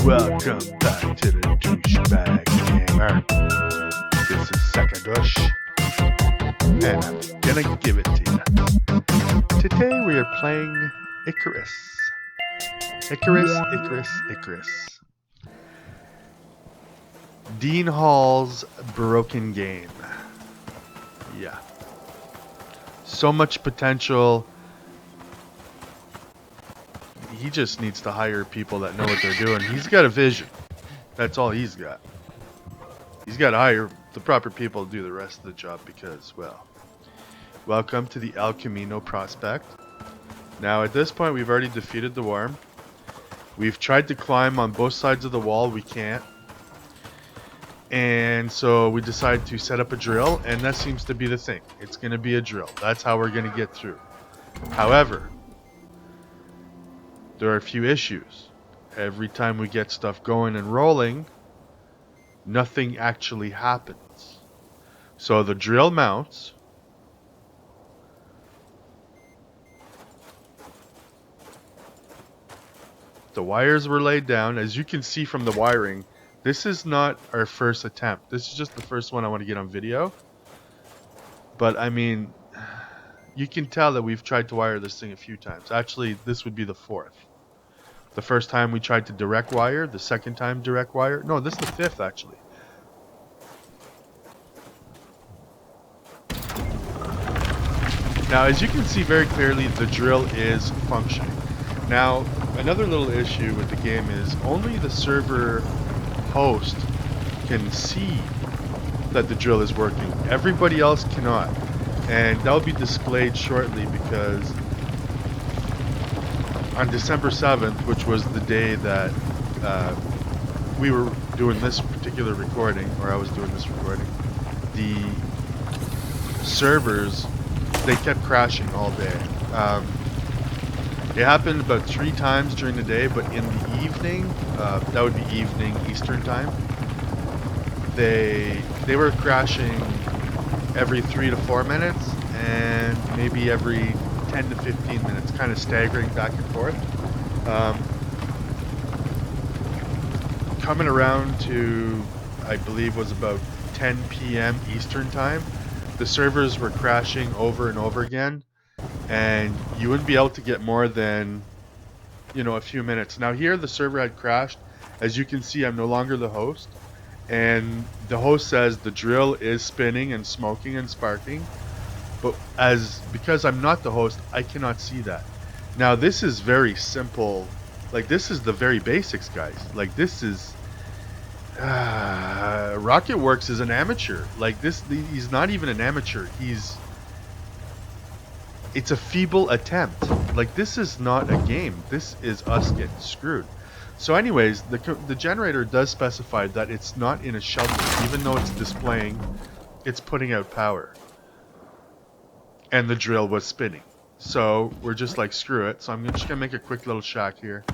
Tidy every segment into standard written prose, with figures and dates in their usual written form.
Welcome back to the Douche Bag Gamer. This is Second Douche, and I'm gonna give it to you. Today we are playing Icarus. Icarus. Dean Hall's broken game. Yeah. So much potential. He just needs to hire people that know what they're doing. He's got a vision. That's all he's got. He's got to hire the proper people to do the rest of the job because, well, welcome to the Camino prospect. Now, at this point, we've already defeated the worm. We've tried to climb on both sides of the wall. We can't. And so we decided to set up a drill, and that seems to be the thing. It's going to be a drill. That's how we're going to get through. However, there are a few issues. Every time we get stuff going and rolling, nothing actually happens. So the drill mounts. The wires were laid down. As you can see from the wiring, this is not our first attempt. This is just the first one I want to get on video. But I mean, you can tell that we've tried to wire this thing a few times. Actually, this would be the fourth. The first time we tried to direct wire, the second time direct wire. No, this is the fifth actually. Now, as you can see very clearly, the drill is functioning. Now, another little issue with the game is only the server host can see that the drill is working. Everybody else cannot. And that'll be displayed shortly because on December 7th, which was the day that we were doing this particular recording, or I was doing this recording, the servers, they kept crashing all day. It happened about 3 times during the day, but in the evening, that would be evening Eastern time, they were crashing every 3 to 4 minutes and maybe every 10 to 15 minutes, kind of staggering back and forth. Coming around to, I believe, was about 10 p.m. Eastern time, the servers were crashing over and over again, and you wouldn't be able to get more than, a few minutes. Now here the server had crashed. As you can see, I'm no longer the host, and the host says the drill is spinning and smoking and sparking. But because I'm not the host, I cannot see that. Now this is very simple. Like, this is the very basics, guys. Like, this is Rocketworks is an amateur. Like, he's not even an amateur. It's a feeble attempt. Like, this is not a game. This is us getting screwed. So anyways, the generator does specify that it's not in a shelter, even though it's displaying, it's putting out power. And the drill was spinning. So we're just like, screw it. So I'm just going to make a quick little shack here.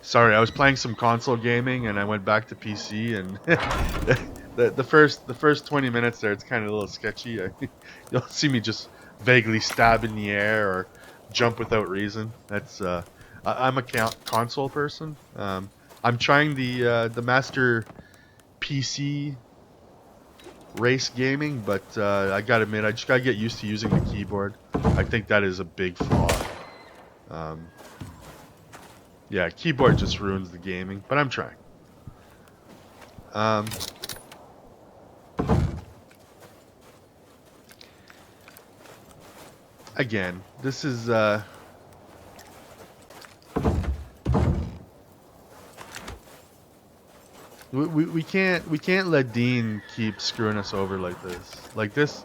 Sorry, I was playing some console gaming and I went back to PC, and the first 20 minutes there, it's kind of a little sketchy. You'll see me just vaguely stab in the air or jump without reason. That's I'm a console person. I'm trying the Master PC race gaming, but I gotta admit, I just gotta get used to using the keyboard. I think that is a big flaw. Yeah, keyboard just ruins the gaming, but I'm trying. Again, this is we can't let Dean keep screwing us over like this.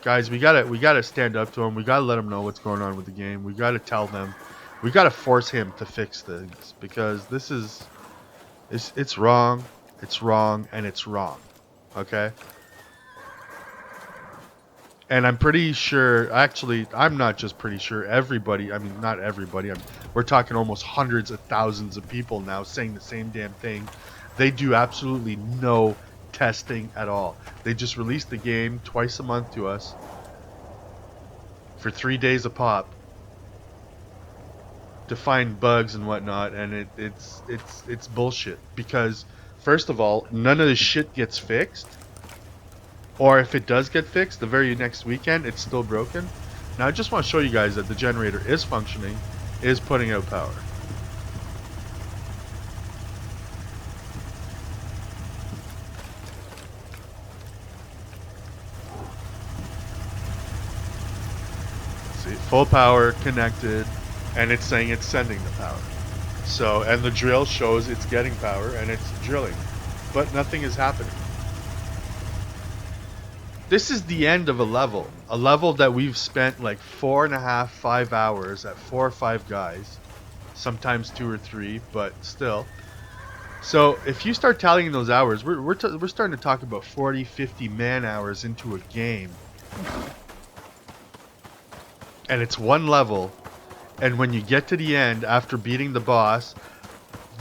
Guys, we gotta stand up to him. We gotta let him know what's going on with the game. We gotta tell them. We gotta force him to fix things, because this is it's wrong, and it's wrong. Okay. And I'm pretty sure, actually, I'm not just pretty sure, everybody, I mean, not everybody, we're talking almost hundreds of thousands of people now saying the same damn thing. They do absolutely no testing at all. They just release the game twice a month to us for 3 days a pop. to find bugs and whatnot, and it's bullshit. Because first of all, none of this shit gets fixed, or if it does get fixed, the very next weekend it's still broken. Now I just want to show you guys that the generator is functioning, is putting out power. See, full power, connected, and it's saying it's sending the power. So, and the drill shows it's getting power and it's drilling, but nothing is happening. This is the end of a level that we've spent like 4.5, 5 hours at 4 or 5 guys, sometimes 2 or 3, but still. So if you start tallying those hours, we're starting to talk about 40, 50 man hours into a game, and it's one level. And when you get to the end, after beating the boss,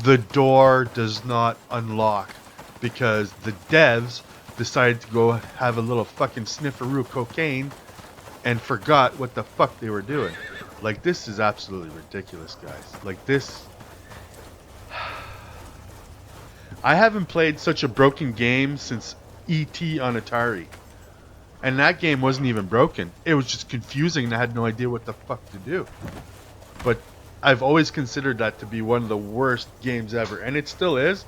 the door does not unlock because the devs decided to go have a little fucking snifferoo cocaine and forgot what the fuck they were doing. Like, this is absolutely ridiculous, guys. Like, this... I haven't played such a broken game since E.T. on Atari. And that game wasn't even broken. It was just confusing and I had no idea what the fuck to do. But I've always considered that to be one of the worst games ever, and it still is.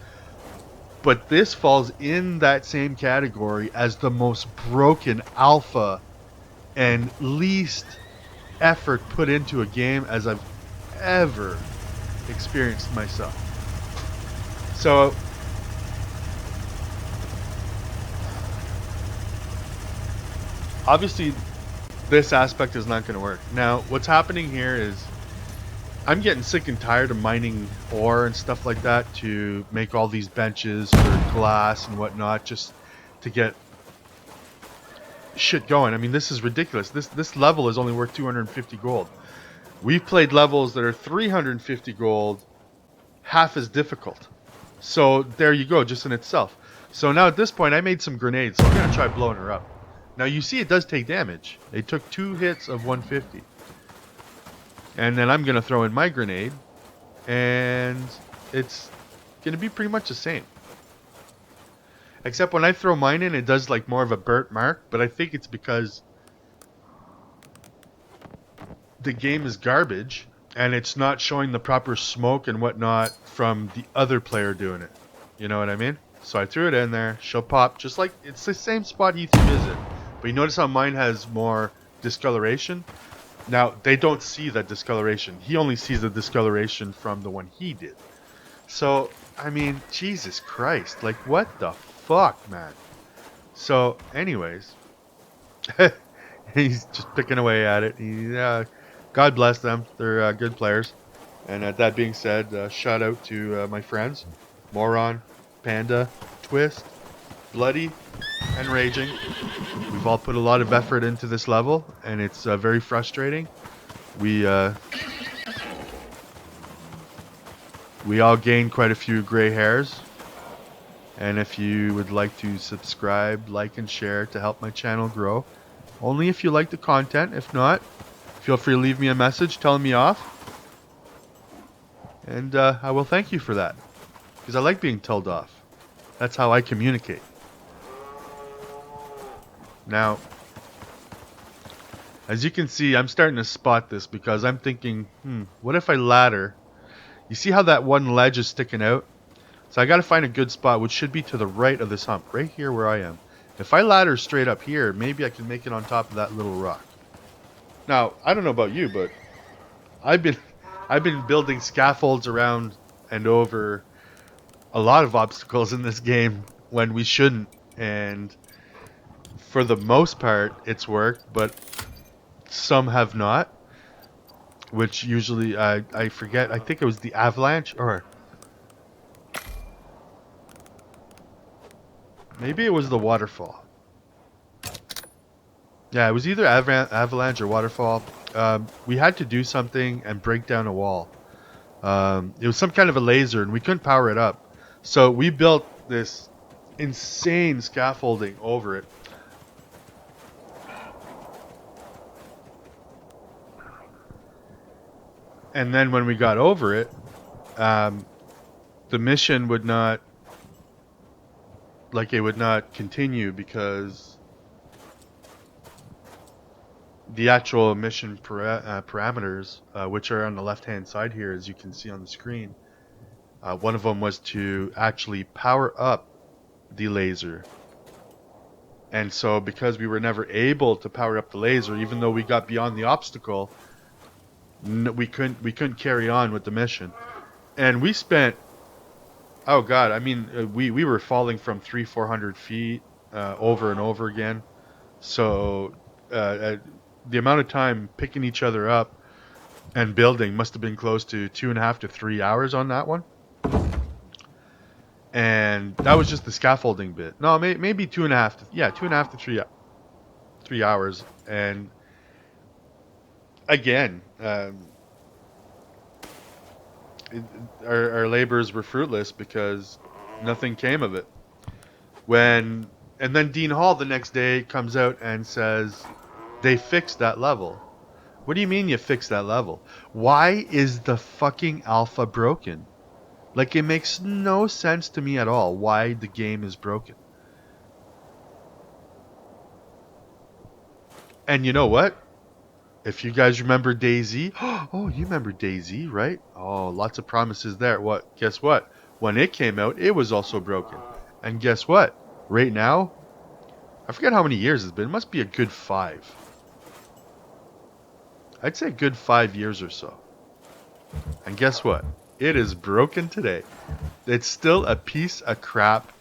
But this falls in that same category as the most broken alpha and least effort put into a game as I've ever experienced myself. So obviously this aspect is not going to work. Now what's happening here is I'm getting sick and tired of mining ore and stuff like that to make all these benches for glass and whatnot, just to get shit going. I mean, this is ridiculous. This level is only worth 250 gold. We've played levels that are 350 gold, half as difficult. So there you go, just in itself. So now at this point, I made some grenades, so I'm going to try blowing her up. Now you see it does take damage. It took 2 hits of 150. And then I'm going to throw in my grenade, and it's going to be pretty much the same. Except when I throw mine in, it does like more of a burnt mark, but I think it's because the game is garbage, and it's not showing the proper smoke and whatnot from the other player doing it. You know what I mean? So I threw it in there, she'll pop, just like, it's the same spot you visit. But you notice how mine has more discoloration? Now, they don't see that discoloration. He only sees the discoloration from the one he did. So, I mean, Jesus Christ. Like, what the fuck, man? So, anyways. He's just picking away at it. God bless them. They're good players. And that being said, shout out to my friends. Moron, Panda, Twist, Bloody, and Raging. We've all put a lot of effort into this level, and it's very frustrating. We all gained quite a few gray hairs. And if you would like to subscribe, like, and share to help my channel grow, only if you like the content. If not, feel free to leave me a message telling me off. And I will thank you for that, because I like being told off. That's how I communicate. Now, as you can see, I'm starting to spot this because I'm thinking, what if I ladder? You see how that one ledge is sticking out? So I got to find a good spot, which should be to the right of this hump, right here where I am. If I ladder straight up here, maybe I can make it on top of that little rock. Now, I don't know about you, but I've been building scaffolds around and over a lot of obstacles in this game when we shouldn't, and for the most part it's worked, but some have not, which usually I forget. I think it was the avalanche, or maybe it was the waterfall. Yeah, it was either avalanche or waterfall. We had to do something and break down a wall. It was some kind of a laser, and we couldn't power it up. So we built this insane scaffolding over it. And then when we got over it, the mission would not, like, it would not continue because the actual mission parameters, which are on the left-hand side here, as you can see on the screen, one of them was to actually power up the laser. And so because we were never able to power up the laser, even though we got beyond the obstacle, we couldn't carry on with the mission. And we spent, oh god, I mean, we were falling from 400 feet over and over again. So the amount of time picking each other up and building must have been close to 2.5 to 3 hours on that one. And that was just the scaffolding bit. No, maybe 2.5 to 3 hours. And again, our labors were fruitless because nothing came of it. And then Dean Hall the next day comes out and says they fixed that level. What do you mean you fixed that level? Why is the fucking alpha broken? Like, it makes no sense to me at all why the game is broken. And you know what? If you guys remember DayZ, oh, you remember DayZ, right? Oh, lots of promises there. What? Guess what? When it came out, it was also broken. And guess what? Right now, I forget how many years it's been. It must be a good 5. I'd say a good 5 years or so. And guess what? It is broken today. It's still a piece of crap.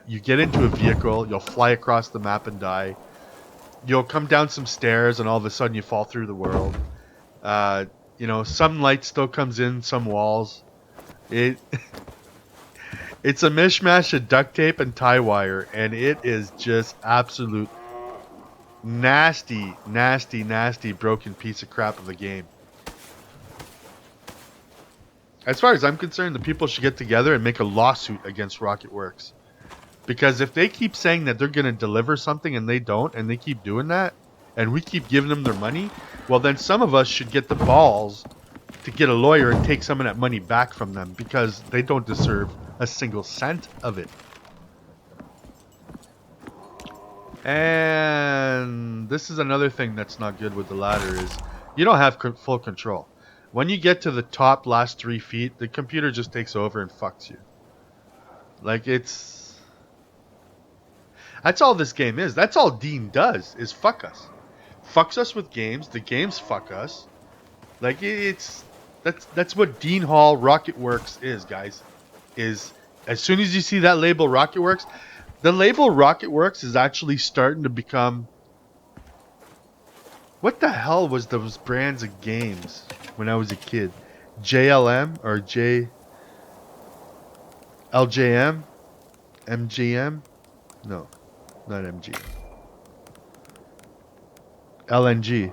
You get into a vehicle, you'll fly across the map and die. You'll come down some stairs and all of a sudden you fall through the world. You know, some light still comes in, some walls. It's a mishmash of duct tape and tie wire, and it is just absolute nasty, nasty, nasty broken piece of crap of a game. As far as I'm concerned, the people should get together and make a lawsuit against Rocketworks. Because if they keep saying that they're going to deliver something and they don't, and they keep doing that, and we keep giving them their money, well then some of us should get the balls to get a lawyer and take some of that money back from them, because they don't deserve a single cent of it. And this is another thing that's not good with the ladder is you don't have full control. When you get to the top last 3 feet, the computer just takes over and fucks you. Like, that's all this game is. That's all Dean does, is fuck us. Fucks us with games. The games fuck us. Like, that's what Dean Hall Rocketworks is, guys. Is as soon as you see that label Rocketworks, the label Rocketworks is actually starting to become... What the hell was those brands of games when I was a kid? JLM or LJM? MGM? No, not MG. LNG.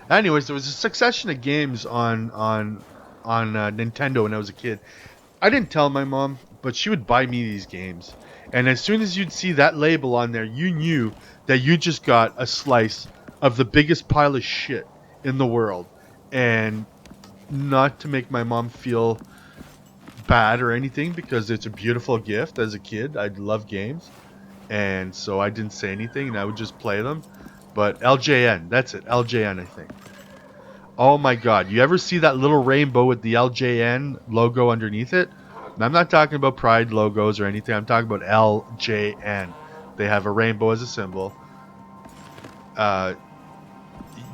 Anyways, there was a succession of games on Nintendo when I was a kid. I didn't tell my mom, but she would buy me these games. And as soon as you'd see that label on there, you knew that you just got a slice of the biggest pile of shit in the world. And not to make my mom feel bad or anything, because it's a beautiful gift. As a kid, I love games, and so I didn't say anything, and I would just play them. But LJN, that's it, LJN, I think. Oh my god, you ever see that little rainbow with the LJN logo underneath it? And I'm not talking about Pride logos or anything, I'm talking about LJN. They have a rainbow as a symbol.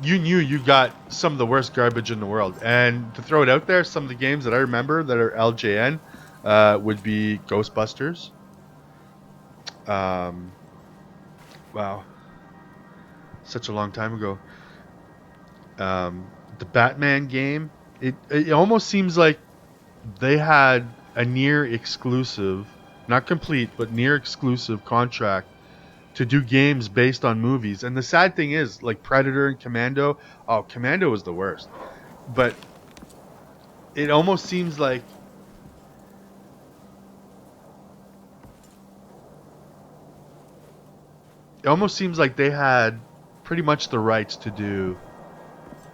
You knew you got some of the worst garbage in the world. And to throw it out there, some of the games that I remember that are LJN would be Ghostbusters. Wow. Such a long time ago. The Batman game. It almost seems like they had a near exclusive, not complete, but near exclusive contract to do games based on movies. And the sad thing is, like Predator and Commando, oh, Commando was the worst. But it almost seems like they had pretty much the rights to do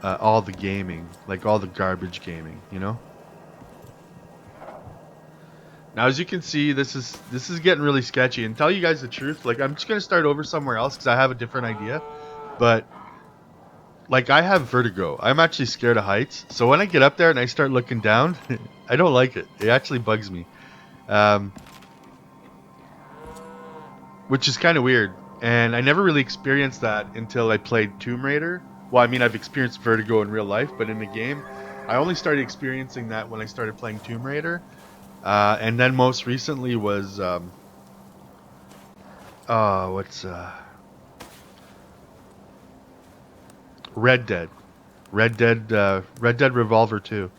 all the gaming, like all the garbage gaming, you know. Now, as you can see, this is getting really sketchy. And tell you guys the truth, like I'm just gonna start over somewhere else because I have a different idea. But like I have vertigo. I'm actually scared of heights. So when I get up there and I start looking down, I don't like it. It actually bugs me, um, which is kind of weird. And I never really experienced that until I played Tomb Raider. Well, I mean, I've experienced vertigo in real life, but in the game, I only started experiencing that when I started playing Tomb Raider. And then most recently was what's Red Dead, Red Dead Revolver 2.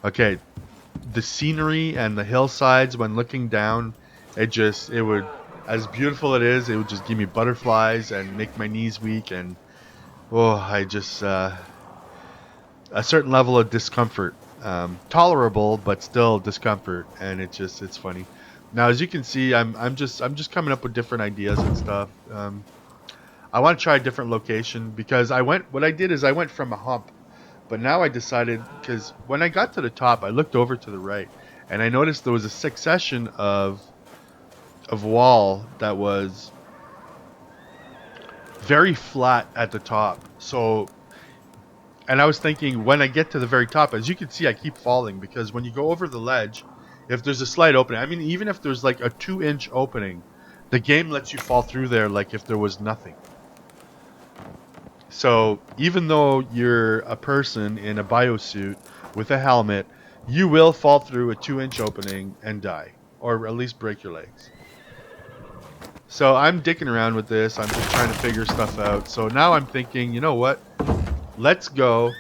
Okay, the scenery and the hillsides when looking down, it would, as beautiful it is, it would just give me butterflies and make my knees weak, and I just a certain level of discomfort, tolerable but still discomfort, and it's funny. Now, as you can see, I'm just coming up with different ideas and stuff. I want to try a different location because what I did is I went from a hump, but now I decided, because when I got to the top, I looked over to the right, and I noticed there was a succession of wall that was very flat at the top. So, and I was thinking, when I get to the very top, as you can see, I keep falling because when you go over the ledge, if there's a slight opening, I mean, even if there's like a 2-inch opening, the game lets you fall through there like if there was nothing. So even though you're a person in a biosuit with a helmet, you will fall through a 2-inch opening and die, or at least break your legs. So I'm dicking around with this. I'm just trying to figure stuff out. So now I'm thinking, you know what? Let's go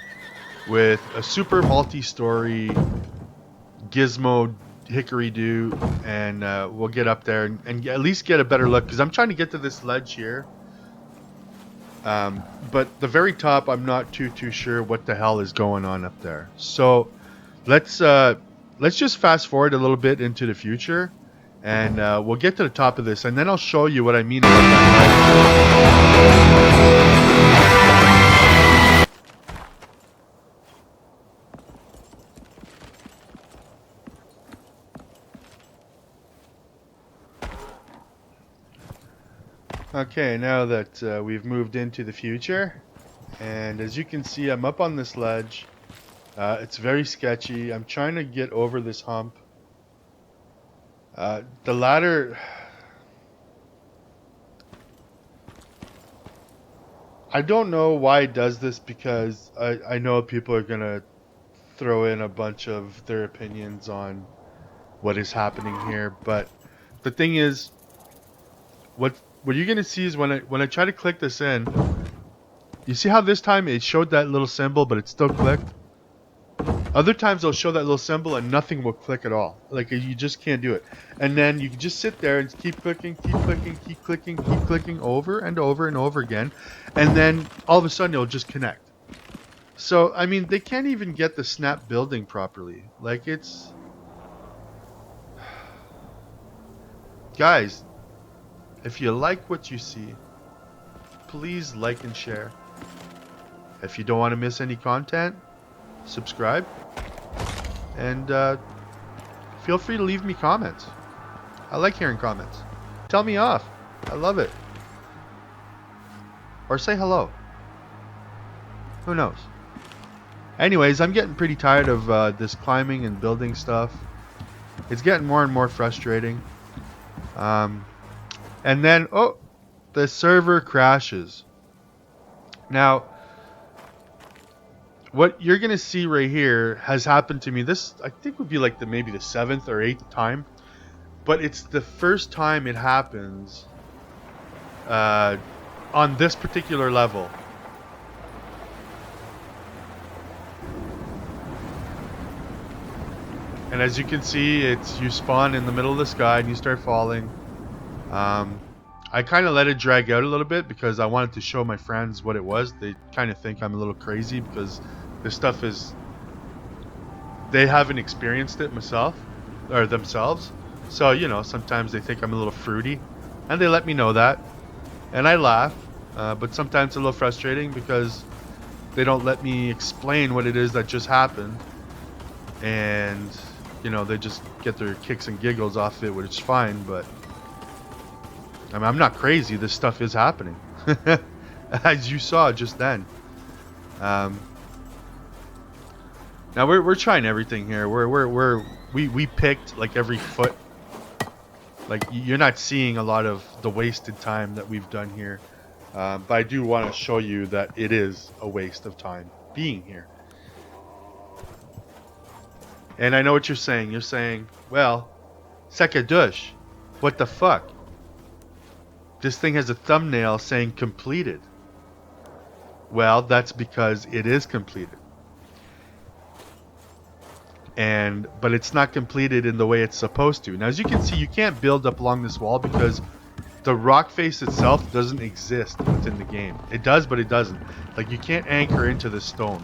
with a super multi-story gizmo hickory-do, and we'll get up there and at least get a better look, because I'm trying to get to this ledge here. But the very top, I'm not too sure what the hell is going on up there. So let's just fast forward a little bit into the future, and we'll get to the top of this, and then I'll show you what I mean about that. Okay, now that we've moved into the future, and as you can see, I'm up on this ledge. It's very sketchy. I'm trying to get over this hump. The ladder, I don't know why it does this, because I know people are gonna throw in a bunch of their opinions on what is happening here, but the thing is, what you're gonna see is when I try to click this in, you see how this time it showed that little symbol, but it still clicked. Other times it'll show that little symbol and nothing will click at all. Like, you just can't do it. And then you can just sit there and keep clicking, keep clicking, keep clicking, keep clicking over and over and over again, and then all of a sudden it'll just connect. So I mean, they can't even get the snap building properly. Like, it's, guys, if you like what you see, please like and share. If you don't want to miss any content, subscribe, and feel free to leave me comments. I like hearing comments. Tell me off. I love it. Or say hello. Who knows? Anyways, I'm getting pretty tired of this climbing and building stuff. It's getting more and more frustrating. And then, the server crashes. Now, what you're going to see right here has happened to me. This, I think, would be like maybe the 7th or 8th time. But it's the first time it happens on this particular level. And as you can see, you spawn in the middle of the sky and you start falling. I kind of let it drag out a little bit because I wanted to show my friends what it was. They kind of think I'm a little crazy because this stuff they haven't experienced it themselves. So, you know, sometimes they think I'm a little fruity, and they let me know that, and I laugh. But sometimes it's a little frustrating because They don't let me explain what it is that just happened. And, you know, they just get their kicks and giggles off it, which is fine, but I mean, I'm not crazy. This stuff is happening. As you saw just then. Now we're trying everything here. We picked like every foot. Like, you're not seeing a lot of the wasted time that we've done here. But I do want to show you that it is a waste of time being here. And I know what you're saying. You're saying, well, Second Douche, what the fuck? This thing has a thumbnail saying completed. Well, that's because it is completed. But it's not completed in the way it's supposed to. Now, as you can see, you can't build up along this wall because the rock face itself doesn't exist within the game. It does, but it doesn't. Like, you can't anchor into the stone,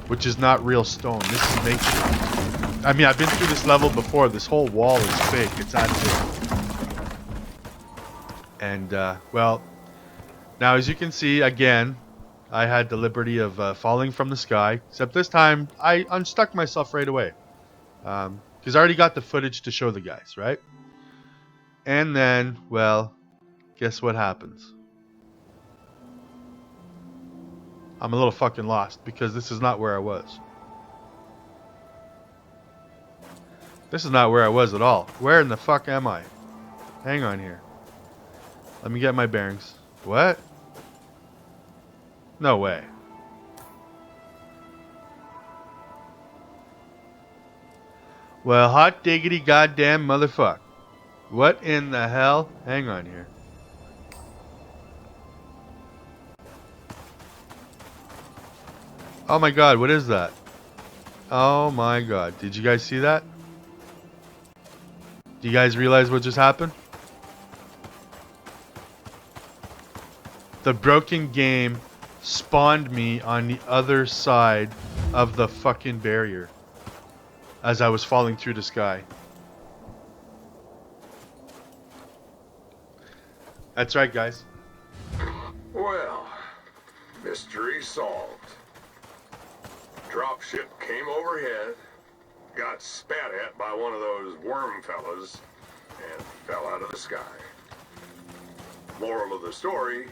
which is not real stone. This is nature. I mean, I've been through this level before. This whole wall is fake. It's active. And, well, now as you can see, again, I had the liberty of falling from the sky. Except this time, I unstuck myself right away. Because I already got the footage to show the guys, right? And then, well, guess what happens? I'm a little fucking lost because this is not where I was. This is not where I was at all. Where in the fuck am I? Hang on here. Let me get my bearings. What? No way. Well, hot diggity goddamn motherfucker. What in the hell? Hang on here. Oh my god, what is that? Oh my god. Did you guys see that? Do you guys realize what just happened? The broken game spawned me on the other side of the fucking barrier as I was falling through the sky. That's right, guys. Well, mystery solved. Dropship came overhead, got spat at by one of those worm fellas, and fell out of the sky. Moral of the story,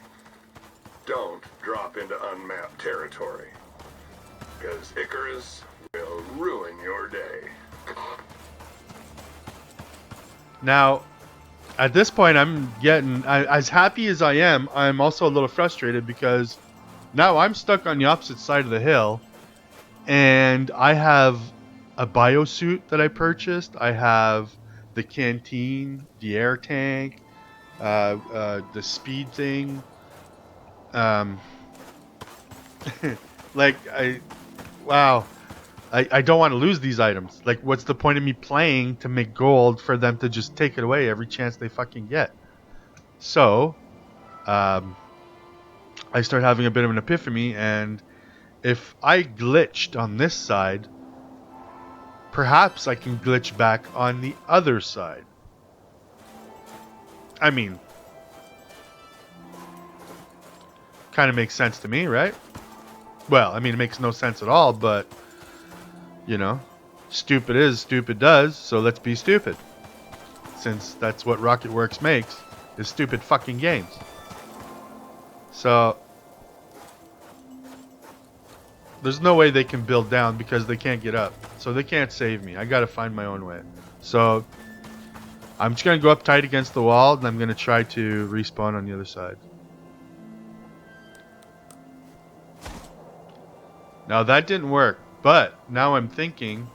don't drop into unmapped territory, because Icarus will ruin your day. Now, at this point, I'm getting, as happy as I am, I'm also a little frustrated because now I'm stuck on the opposite side of the hill, and I have a biosuit that I purchased. I have the canteen, the air tank, the speed thing. Like, wow. I don't want to lose these items. Like, what's the point of me playing to make gold for them to just take it away every chance they fucking get? So, I start having a bit of an epiphany, and if I glitched on this side, perhaps I can glitch back on the other side. I mean, kind of makes sense to me, right? Well, I mean, it makes no sense at all, but, you know, stupid is, stupid does, so let's be stupid. Since that's what Rocketworks makes, is stupid fucking games. So, there's no way they can build down because they can't get up. So they can't save me. I gotta find my own way. So, I'm just gonna go up tight against the wall, and I'm gonna try to respawn on the other side. Now that didn't work, but now I'm thinking,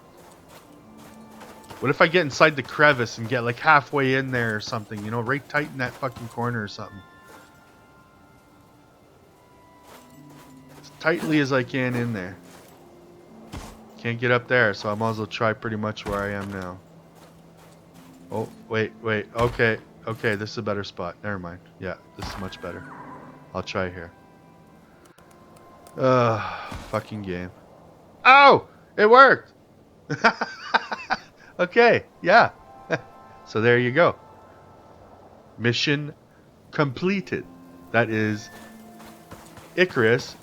what if I get inside the crevice and get like halfway in there or something, you know, right tight in that fucking corner or something. As tightly as I can in there. Can't get up there, so I might as well try pretty much where I am now. Oh, wait, okay, this is a better spot. Never mind. Yeah, this is much better. I'll try here. Fucking game. Oh! It worked! Okay, yeah. So there you go. Mission completed. That is Icarus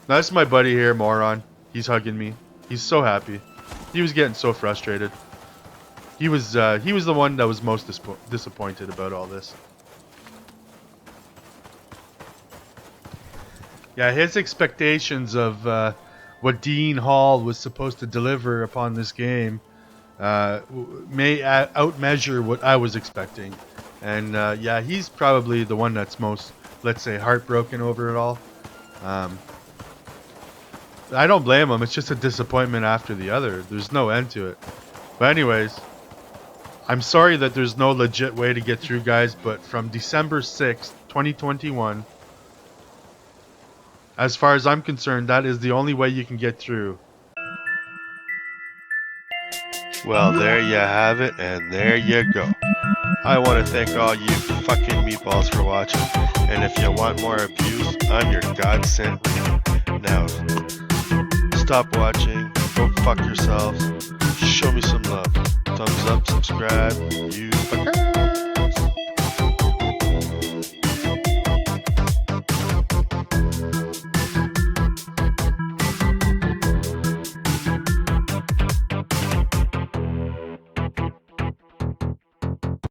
That's my buddy here, Moron. He's hugging me. He's so happy. He was getting so frustrated. He was the one that was most disappointed about all this. Yeah, his expectations of what Dean Hall was supposed to deliver upon this game may outmeasure what I was expecting. And yeah, he's probably the one that's most, let's say, heartbroken over it all. I don't blame him. It's just a disappointment after the other. There's no end to it. But anyways, I'm sorry that there's no legit way to get through, guys, but from December 6th, 2021, as far as I'm concerned, that is the only way you can get through. Well, there you have it, and there you go. I want to thank all you fucking meatballs for watching, and if you want more abuse, I'm your godsend. Now, stop watching, go fuck yourselves, show me some love. Thumbs up, subscribe, you fucker.